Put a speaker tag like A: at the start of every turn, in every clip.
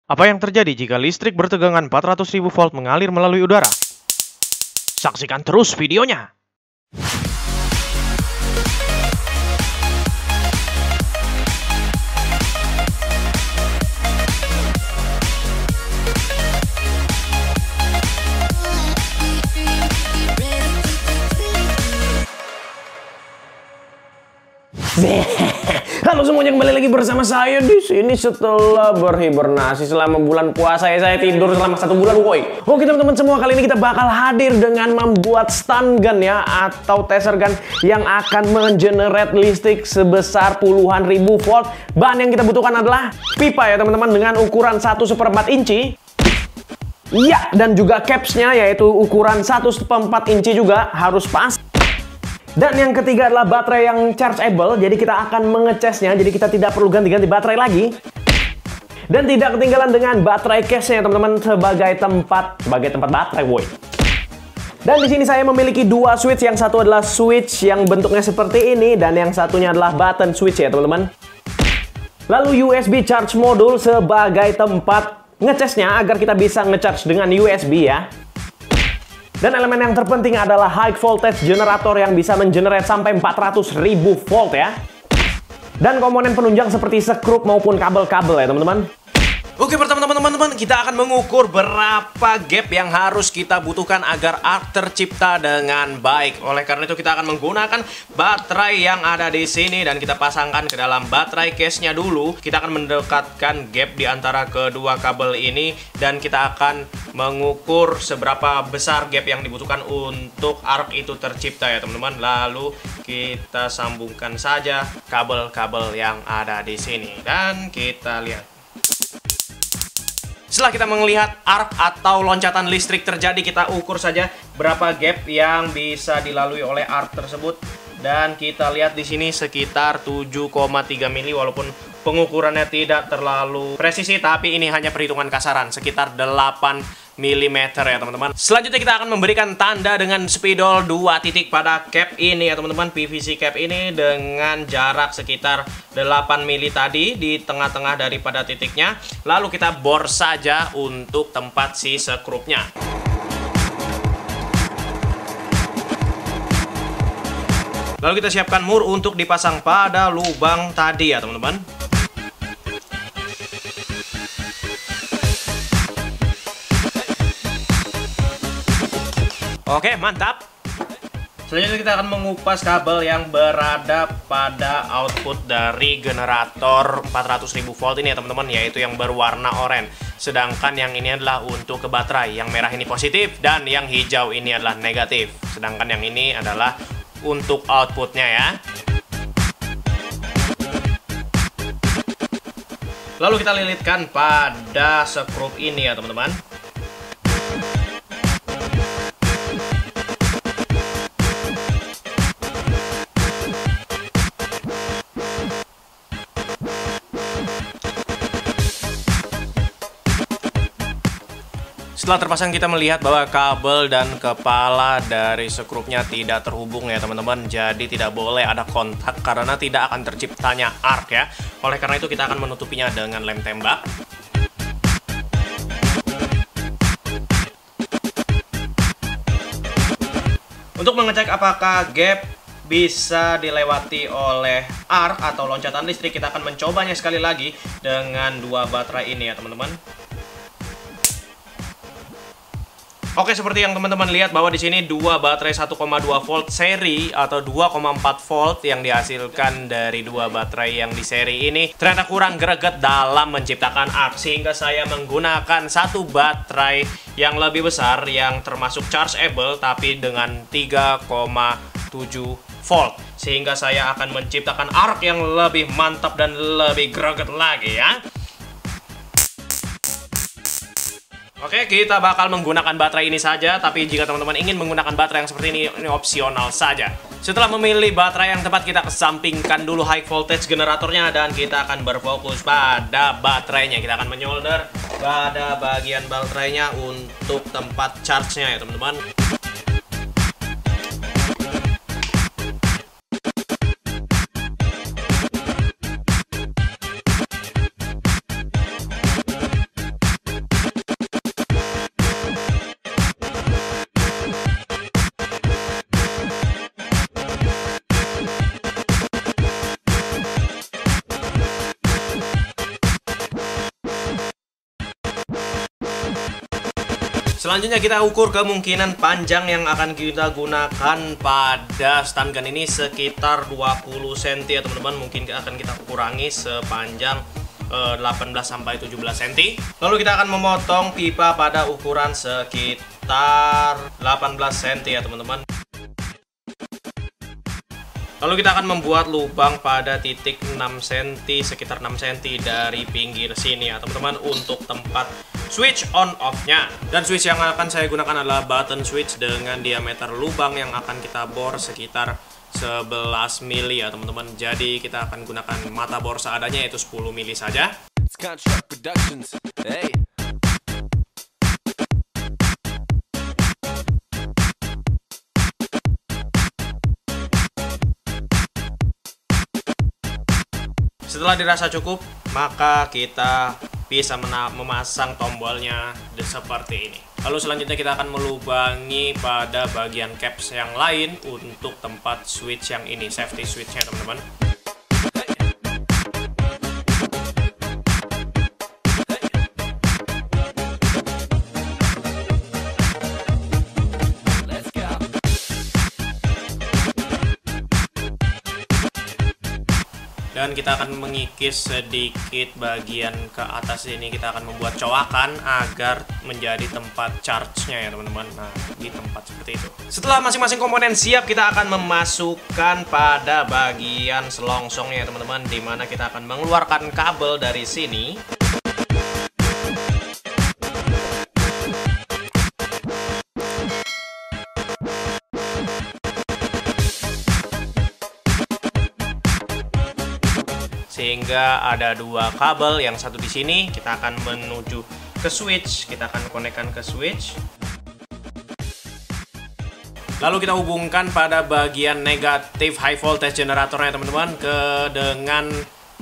A: Apa yang terjadi jika listrik bertegangan 400.000 volt mengalir melalui udara? Saksikan terus videonya.
B: Halo semuanya, kembali lagi bersama saya di sini setelah berhibernasi selama bulan puasa ya. Saya tidur selama 1 bulan, woi. Oke teman-teman semua, kali ini kita bakal hadir dengan membuat stun gun ya, atau taser gun yang akan mengenerate listrik sebesar puluhan ribu volt. Bahan yang kita butuhkan adalah pipa ya teman-teman, dengan ukuran 1/4 inci. Ya, dan juga capsnya yaitu ukuran 1/4 inci juga harus pas. Dan yang ketiga adalah baterai yang chargeable, jadi kita akan mengecasnya, jadi kita tidak perlu ganti-ganti baterai lagi. Dan tidak ketinggalan dengan baterai case-nya teman-teman, sebagai tempat baterai, woi. Dan di sini saya memiliki 2 switch, yang satu adalah switch yang bentuknya seperti ini, dan yang satunya adalah button switch ya teman-teman. Lalu USB charge module sebagai tempat ngecasnya agar kita bisa ngecharge dengan USB ya. Dan elemen yang terpenting adalah high voltage generator yang bisa mengenerate sampai 400.000 volt ya. Dan komponen penunjang seperti sekrup maupun kabel-kabel ya teman-teman.
C: Oke, pertama teman-teman, kita akan mengukur berapa gap yang harus kita butuhkan agar arc tercipta dengan baik. Oleh karena itu kita akan menggunakan baterai yang ada di sini dan kita pasangkan ke dalam baterai case-nya dulu. Kita akan mendekatkan gap di antara kedua kabel ini dan kita akan mengukur seberapa besar gap yang dibutuhkan untuk arc itu tercipta ya teman-teman. Lalu kita sambungkan saja kabel-kabel yang ada di sini dan kita lihat. Setelah kita melihat arc atau loncatan listrik terjadi, kita ukur saja berapa gap yang bisa dilalui oleh arc tersebut. Dan kita lihat di sini sekitar 7,3 mili, walaupun pengukurannya tidak terlalu presisi, tapi ini hanya perhitungan kasaran, sekitar 8 mm ya teman-teman. Selanjutnya kita akan memberikan tanda dengan spidol 2 titik pada cap ini ya teman-teman, PVC cap ini dengan jarak sekitar 8 mili tadi di tengah-tengah daripada titiknya. Lalu kita bor saja untuk tempat si sekrupnya. Lalu kita siapkan mur untuk dipasang pada lubang tadi ya teman-teman. Oke, mantap. Selanjutnya kita akan mengupas kabel yang berada pada output dari generator 400.000 volt ini ya teman-teman, yaitu yang berwarna oranye. Sedangkan yang ini adalah untuk ke baterai. Yang merah ini positif dan yang hijau ini adalah negatif. Sedangkan yang ini adalah untuk outputnya ya. Lalu kita lilitkan pada sekrup ini ya teman-teman. Setelah terpasang, kita melihat bahwa kabel dan kepala dari sekrupnya tidak terhubung ya teman-teman. Jadi tidak boleh ada kontak karena tidak akan terciptanya arc ya. Oleh karena itu kita akan menutupinya dengan lem tembak. Untuk mengecek apakah gap bisa dilewati oleh arc atau loncatan listrik, kita akan mencobanya sekali lagi dengan 2 baterai ini ya teman-teman. Oke, seperti yang teman-teman lihat bahwa di sini 2 baterai 1,2 volt seri atau 2,4 volt yang dihasilkan dari 2 baterai yang di seri ini ternyata kurang greget dalam menciptakan arc, sehingga saya menggunakan 1 baterai yang lebih besar yang termasuk chargeable tapi dengan 3,7 volt, sehingga saya akan menciptakan arc yang lebih mantap dan lebih greget lagi ya. Oke, kita bakal menggunakan baterai ini saja, tapi jika teman-teman ingin menggunakan baterai yang seperti ini opsional saja. Setelah memilih baterai yang tepat, kita kesampingkan dulu high voltage generatornya dan kita akan berfokus pada baterainya. Kita akan menyolder pada bagian baterainya untuk tempat charge-nya ya teman-teman. Selanjutnya kita ukur kemungkinan panjang yang akan kita gunakan pada stun gun ini sekitar 20 cm ya teman-teman. Mungkin akan kita kurangi sepanjang 18-17 cm. Lalu kita akan memotong pipa pada ukuran sekitar 18 cm ya teman-teman. Lalu kita akan membuat lubang pada titik 6 cm, sekitar 6 cm dari pinggir sini ya teman-teman, untuk tempat switch on off-nya. Dan switch yang akan saya gunakan adalah button switch dengan diameter lubang yang akan kita bor sekitar 11 mili ya teman-teman. Jadi kita akan gunakan mata bor seadanya, yaitu 10 mili saja. Setelah dirasa cukup, maka kita bisa memasang tombolnya seperti ini. Lalu selanjutnya kita akan melubangi pada bagian caps yang lain untuk tempat switch yang ini, safety switchnya teman-teman. Dan kita akan mengikis sedikit bagian ke atas ini, kita akan membuat coakan agar menjadi tempat charge-nya ya teman-teman. Nah, di tempat seperti itu. Setelah masing-masing komponen siap, kita akan memasukkan pada bagian selongsongnya ya teman-teman, dimana kita akan mengeluarkan kabel dari sini. Sehingga ada dua kabel, yang satu di sini kita akan menuju ke switch, kita akan konekkan ke switch. Lalu kita hubungkan pada bagian negatif high voltage generatornya teman-teman dengan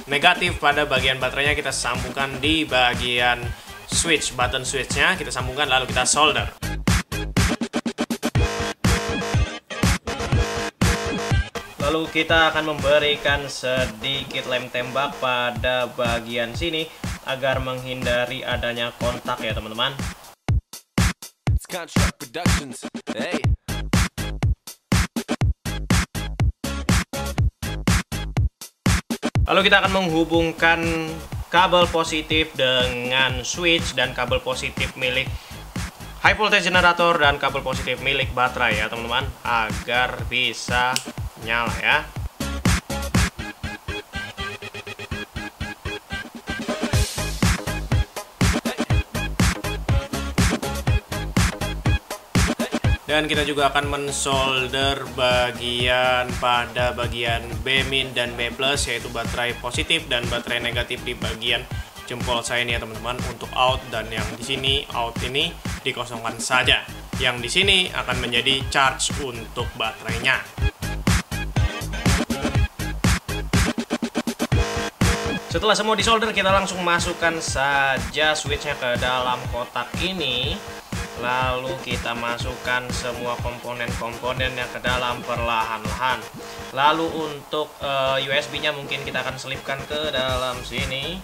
C: negatif pada bagian baterainya, kita sambungkan di bagian switch, button switchnya kita sambungkan, lalu kita solder. Lalu kita akan memberikan sedikit lem tembak pada bagian sini agar menghindari adanya kontak ya teman-teman. Lalu kita akan menghubungkan kabel positif dengan switch dan kabel positif milik high voltage generator dan kabel positif milik baterai ya teman-teman, agar bisa nyala ya. Dan kita juga akan mensolder bagian pada bagian B- dan B+, yaitu baterai positif dan baterai negatif di bagian jempol saya ini ya teman-teman, untuk out, dan yang di sini out ini dikosongkan saja. Yang di sini akan menjadi charge untuk baterainya. Setelah semua disolder, kita langsung masukkan saja switchnya ke dalam kotak ini. Lalu kita masukkan semua komponen-komponennya ke dalam perlahan-lahan. Lalu untuk USB-nya mungkin kita akan selipkan ke dalam sini.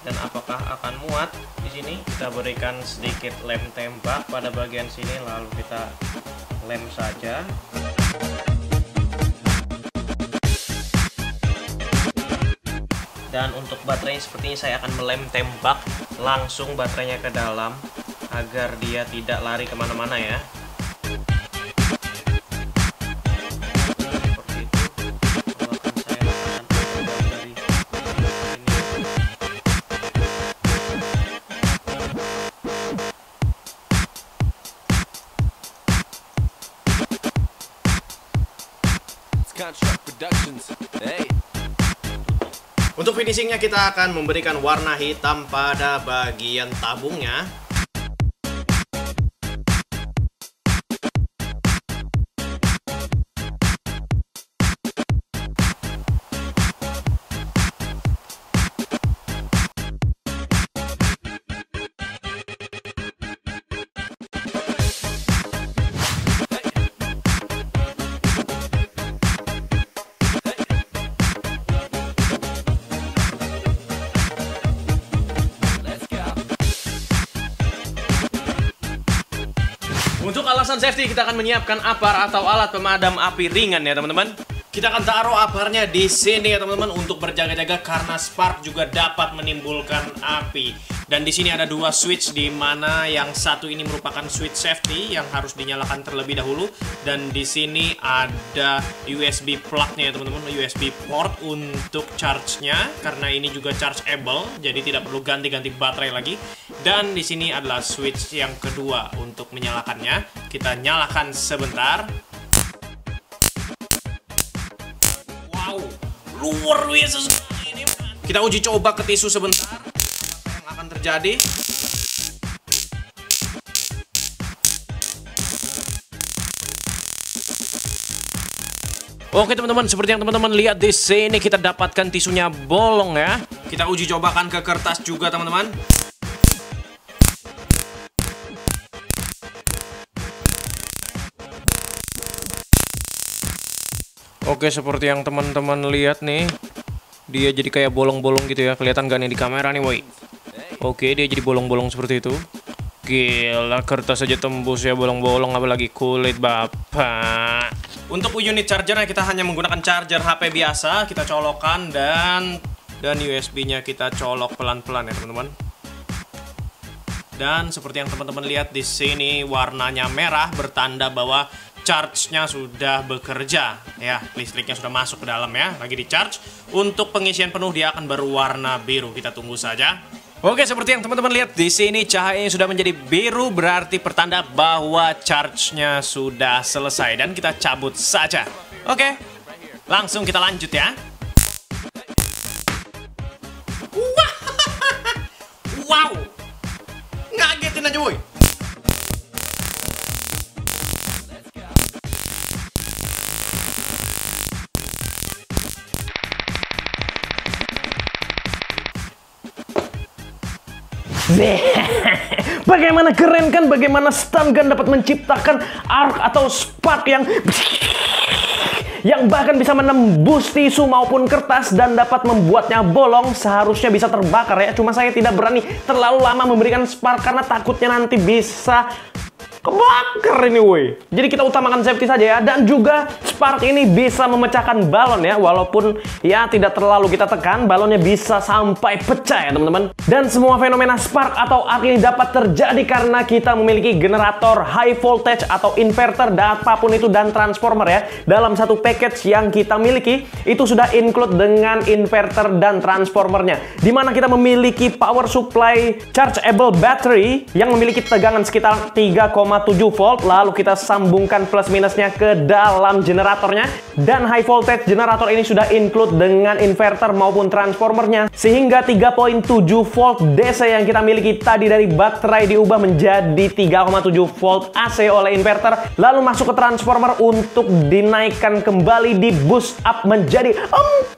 C: Dan apakah akan muat di sini? Kita berikan sedikit lem tembak pada bagian sini, lalu kita lem saja. Dan untuk baterai sepertinya saya akan melem tembak langsung baterainya ke dalam agar dia tidak lari kemana-mana ya. Seperti itu. Lalu akan saya letakkan dari sini. Untuk finishingnya kita akan memberikan warna hitam pada bagian tabungnya. Untuk alasan safety kita akan menyiapkan apar atau alat pemadam api ringan ya teman-teman. Kita akan taruh aparnya di sini ya teman-teman untuk berjaga-jaga karena spark juga dapat menimbulkan api. Dan di sini ada dua switch di mana yang satu ini merupakan switch safety yang harus dinyalakan terlebih dahulu, dan di sini ada USB plug-nya ya teman-teman, USB port untuk charge-nya karena ini juga chargeable jadi tidak perlu ganti-ganti baterai lagi. Dan di sini adalah switch yang kedua untuk menyalakannya. Kita nyalakan sebentar. Wow, luar biasa sekali ini. Kita uji coba ke tisu sebentar. Apa yang akan terjadi? Oke teman-teman, seperti yang teman-teman lihat di sini kita dapatkan tisunya bolong ya. Kita uji cobakan ke kertas juga teman-teman. Oke, seperti yang teman-teman lihat nih, dia jadi kayak bolong-bolong gitu ya. Kelihatan gak nih di kamera nih, woi? Oke, dia jadi bolong-bolong seperti itu. Gila, kertas aja tembus ya bolong-bolong, apalagi kulit bapak. Untuk unit chargernya kita hanya menggunakan charger HP biasa. Kita colokkan dan USB-nya kita colok pelan-pelan ya teman-teman. Dan seperti yang teman-teman lihat di sini warnanya merah bertanda bahwa charge-nya sudah bekerja ya, listriknya sudah masuk ke dalam ya, lagi di charge. Untuk pengisian penuh dia akan berwarna biru, kita tunggu saja. Oke, seperti yang teman-teman lihat di sini cahayanya sudah menjadi biru, berarti pertanda bahwa charge-nya sudah selesai dan kita cabut saja. Oke, langsung kita lanjut ya. Wow, ngagetin aja woi.
B: Bagaimana keren kan, bagaimana stun gun dapat menciptakan arc atau spark yang bahkan bisa menembus tisu maupun kertas dan dapat membuatnya bolong. Seharusnya bisa terbakar ya, cuma saya tidak berani terlalu lama memberikan spark karena takutnya nanti bisa kebakar ini woi. Jadi kita utamakan safety saja ya. Dan juga spark ini bisa memecahkan balon ya. Walaupun ya tidak terlalu kita tekan, balonnya bisa sampai pecah ya teman-teman. Dan semua fenomena spark atau arc ini dapat terjadi karena kita memiliki generator high voltage atau inverter dan apapun itu dan transformer ya. Dalam satu package yang kita miliki itu sudah include dengan inverter dan transformernya. Dimana kita memiliki power supply chargeable battery yang memiliki tegangan sekitar 3,7 volt, lalu kita sambungkan plus minusnya ke dalam generatornya, dan high voltage generator ini sudah include dengan inverter maupun transformernya, sehingga 3,7 volt DC yang kita miliki tadi dari baterai diubah menjadi 3,7 volt AC oleh inverter, lalu masuk ke transformer untuk dinaikkan kembali, di boost up menjadi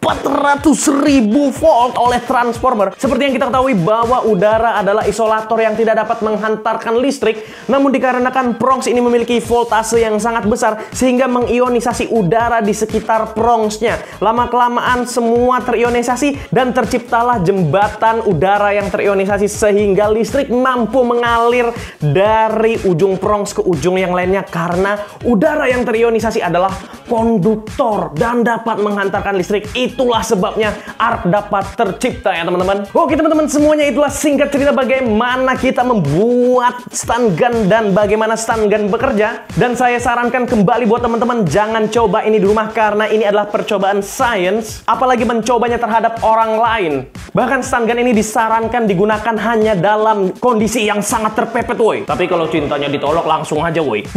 B: 400.000 volt oleh transformer. Seperti yang kita ketahui bahwa udara adalah isolator yang tidak dapat menghantarkan listrik, namun dikarenakan prongs ini memiliki voltase yang sangat besar sehingga mengionisasi udara di sekitar prongsnya. Lama-kelamaan semua terionisasi dan terciptalah jembatan udara yang terionisasi sehingga listrik mampu mengalir dari ujung prongs ke ujung yang lainnya karena udara yang terionisasi adalah konduktor dan dapat menghantarkan listrik. Itulah sebabnya arc dapat tercipta ya teman-teman. Oke teman-teman, semuanya itulah singkat cerita bagaimana kita membuat stun gun dan bagaimana stun gun bekerja. Dan saya sarankan kembali buat teman-teman jangan coba ini di rumah karena ini adalah percobaan sains, apalagi mencobanya terhadap orang lain. Bahkan stun gun ini disarankan digunakan hanya dalam kondisi yang sangat terpepet woi. Tapi kalau cintanya ditolak langsung aja woi.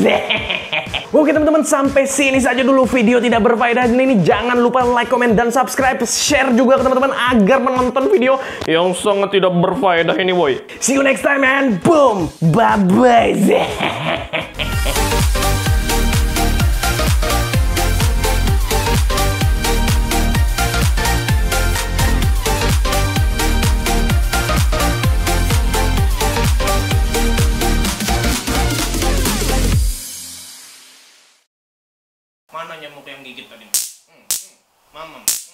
B: Oke teman-teman, sampai sini saja dulu video tidak berfaedah ini. Jangan lupa like, komen, dan subscribe. Share juga ke teman-teman agar menonton video yang sangat tidak berfaedah ini boy. See you next time and boom, bye-bye.
C: Mana nyamuk yang gigit tadi? Mamam.